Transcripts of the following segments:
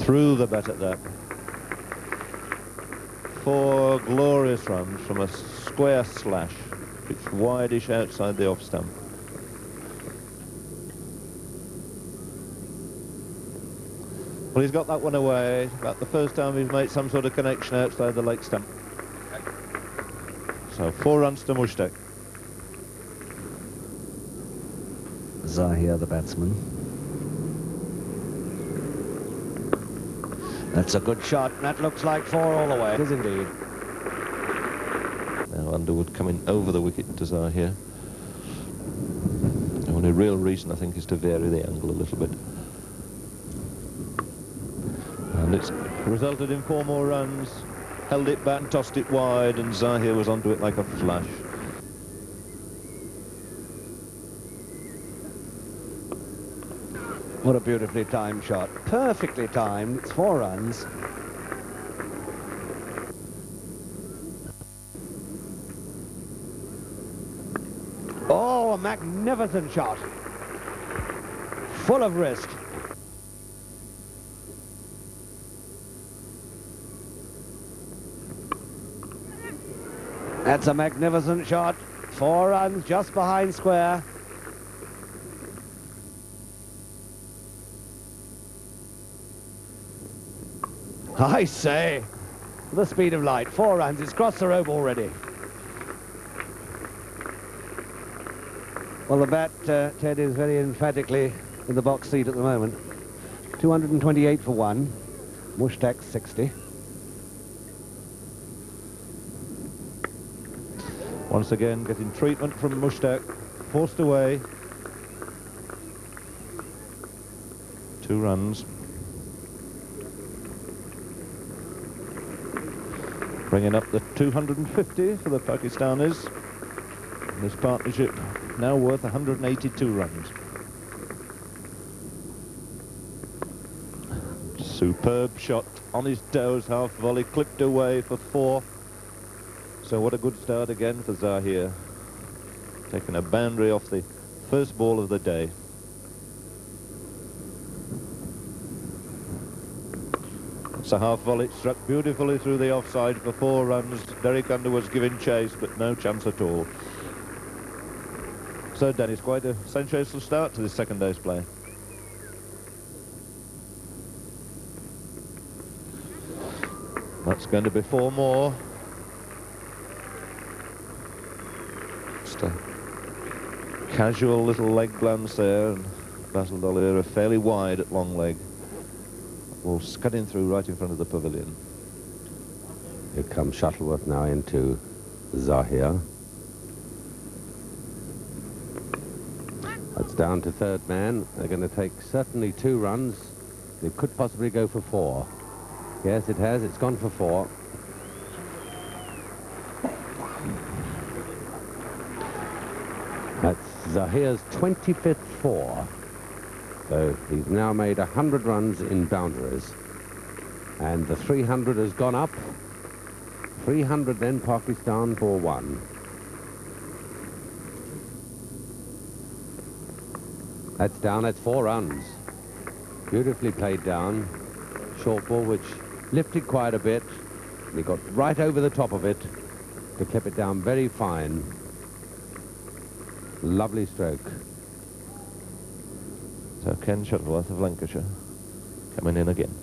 through the bat at that. 4 glorious runs from a square slash. It's wide-ish outside the off stump. Well, he's got that one away. About the first time he's made some sort of connection outside the leg stump. So 4 runs to Mushtaq. Zahir, the batsman. That's a good shot. That looks like 4 all the way. It is indeed. Now Underwood coming over the wicket to Zahir. The only real reason, I think, is to vary the angle a little bit. And it's resulted in 4 more runs. Held it back and tossed it wide, and Zahir was onto it like a flash. What a beautifully timed shot. Perfectly timed. It's 4 runs. Oh, a magnificent shot. Full of risk. That's a magnificent shot. 4 runs just behind square. I say, the speed of light, 4 runs, it's crossed the rope already. Well, the bat, Ted, is very emphatically in the box seat at the moment. 228 for 1, Mushtaq 60. Once again, getting treatment from Mushtaq, forced away. 2 runs. Bringing up the 250 for the Pakistanis. This partnership now worth 182 runs. Superb shot on his toes, half volley, clipped away for 4. So what a good start again for Zahir. Taking a boundary off the first ball of the day. It's a half volley, struck beautifully through the offside for 4 runs. Derek Underwood's giving chase, but no chance at all. So Dennis, quite a sensational start to this second day's play. That's going to be 4 more. Just a casual little leg glance there, and Basil D'Oliveira fairly wide at long leg. Ball scudding through right in front of the pavilion. Here comes Shuttleworth now into Zahir. That's down to 3rd man. They're going to take certainly 2 runs. It could possibly go for 4. Yes, it has. It's gone for 4. That's Zahir's 25th 4. So he's now made 100 runs in boundaries. And the 300 has gone up. 300 then, Pakistan for 1. That's down, that's 4 runs. Beautifully played down. Short ball which lifted quite a bit. And he got right over the top of it to clip it down very fine. Lovely stroke. So Ken Shuttleworth of Lancashire coming in again.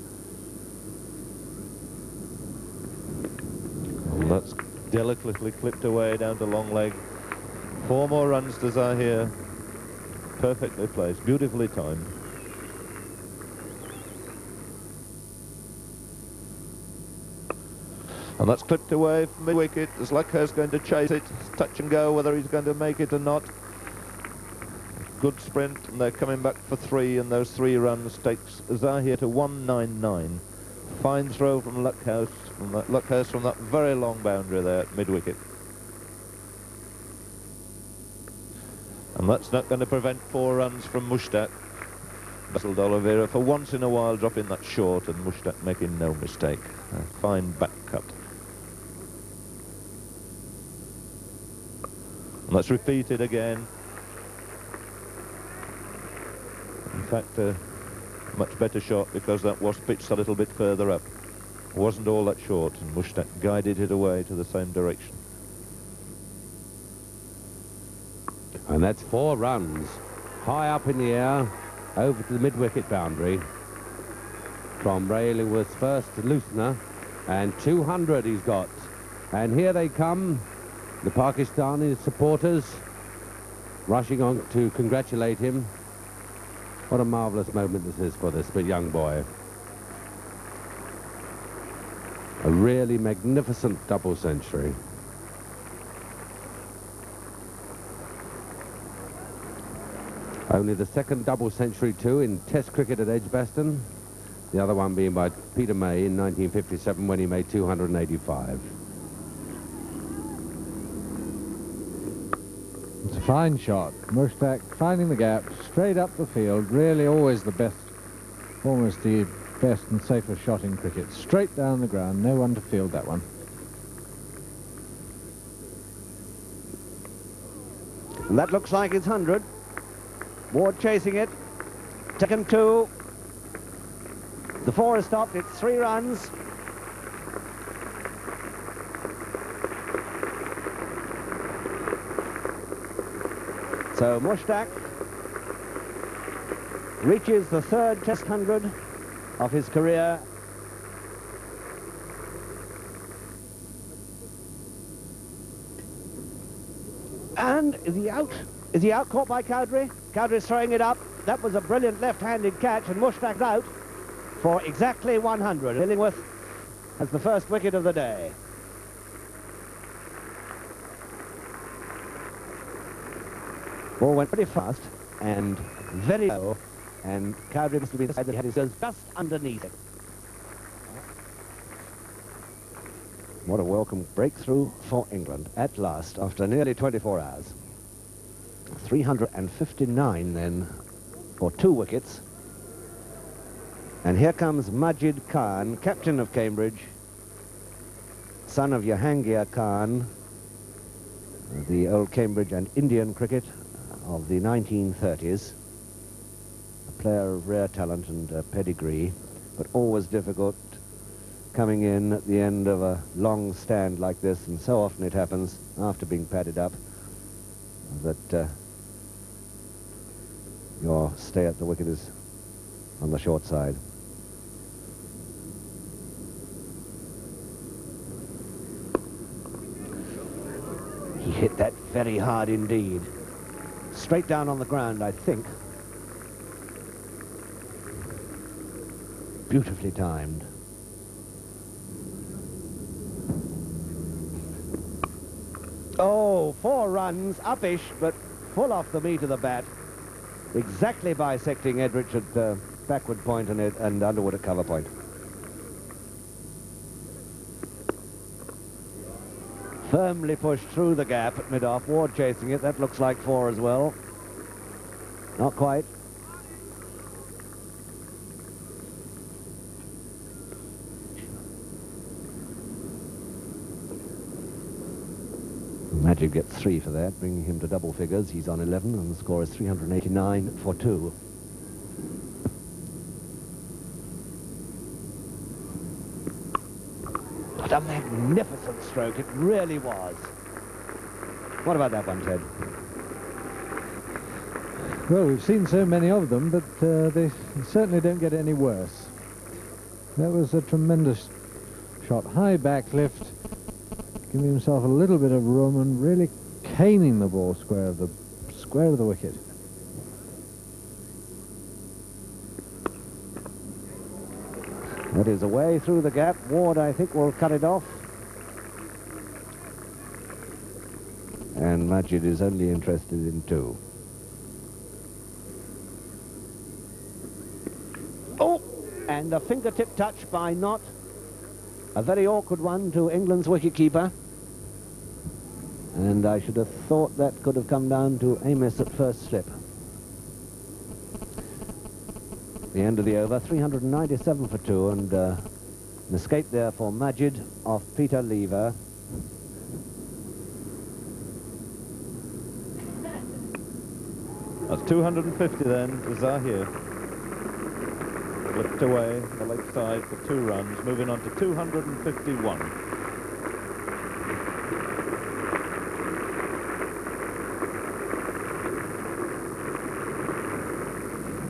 Well, that's delicately clipped away down to long leg. 4 more runs to Zahir. Perfectly placed, beautifully timed. And that's clipped away from mid-wicket. As Luckhurst going to chase it. Touch and go, whether he's going to make it or not. Good sprint, and they're coming back for 3, and those 3 runs takes Zahir to 199. Fine throw from Luckhurst from that very long boundary there at mid-wicket. And that's not going to prevent 4 runs from Mushtaq. Basil D'Oliveira for once in a while dropping that short, and Mushtaq making no mistake. A fine back cut. And that's repeated again. In fact, Much better shot because that was pitched a little bit further up. Wasn't all that short, and Mushtaq guided it away to the same direction. And that's 4 runs. High up in the air, over to the mid-wicket boundary. From Ray Lewis first to Loosener, and 200 he's got. And here they come, the Pakistani supporters, rushing on to congratulate him. What a marvellous moment this is for this young boy. A really magnificent double century. Only the second double century too in Test cricket at Edgbaston. The other one being by Peter May in 1957 when he made 285. It's a fine shot. Mushtaq finding the gap, straight up the field. Really always the best, almost the best and safest shot in cricket. Straight down the ground. No one to field that one. And that looks like it's 100. Ward chasing it. Taken 2. The 4 has stopped. It's 3 runs. So Mushtaq reaches the 3rd Test 100 of his career. And is he out? Is he out, caught by Cowdrey? Cowdrey's throwing it up. That was a brilliant left-handed catch, and Mushtaq's out for exactly 100. Illingworth has the first wicket of the day. Ball went pretty fast and very low, and Cowdrey must have been decided that he had his goes just underneath it. What a welcome breakthrough for England at last after nearly 24 hours. 359 then for 2 wickets. And here comes Majid Khan, captain of Cambridge, son of Jahangir Khan, the old Cambridge and Indian cricket of the 1930s. A player of rare talent and pedigree, but always difficult coming in at the end of a long stand like this, and so often it happens after being padded up that your stay at the wicket is on the short side. He hit that very hard indeed. Straight down on the ground, I think. Beautifully timed. Oh, 4 runs, uppish, but full off the meat of the bat. Exactly bisecting Edrich at backward point and Underwood at cover point. Firmly pushed through the gap at mid-off. Ward chasing it. That looks like 4 as well. Not quite. Majid gets 3 for that, bringing him to double figures. He's on 11, and the score is 389 for 2. What a magnificent stroke, it really was. What about that one, Ted? Well, we've seen so many of them, but they certainly don't get any worse. That was a tremendous shot. High back lift, giving himself a little bit of room and really caning the ball square of the wicket. That is away through the gap. Ward, I think, will cut it off. And Majid is only interested in 2. Oh! And a fingertip touch by Knott. A very awkward one to England's wicketkeeper. And I should have thought that could have come down to Amos at first slip. The end of the over, 397 for 2, and an escape there for Majid off Peter Lever. That's 250 then to Zahir. Whipped away the leg side for 2 runs, moving on to 251.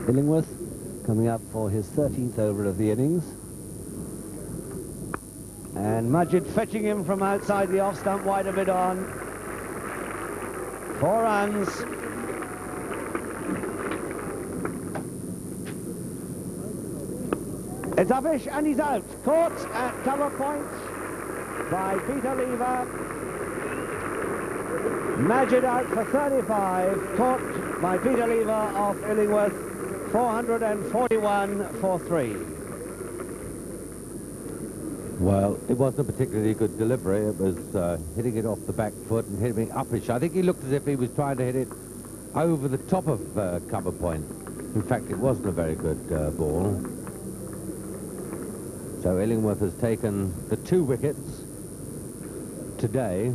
Illingworth coming up for his 13th over of the innings. And Majid fetching him from outside the off stump, wide of mid on. 4 runs. It's uppish and he's out. Caught at cover point by Peter Lever. Majid out for 35. Caught by Peter Lever off Illingworth. 441 for 3. Well, it wasn't a particularly good delivery. It was hitting it off the back foot and hitting uppish. I think he looked as if he was trying to hit it over the top of cover point. In fact, it wasn't a very good ball. So Illingworth has taken the 2 wickets today.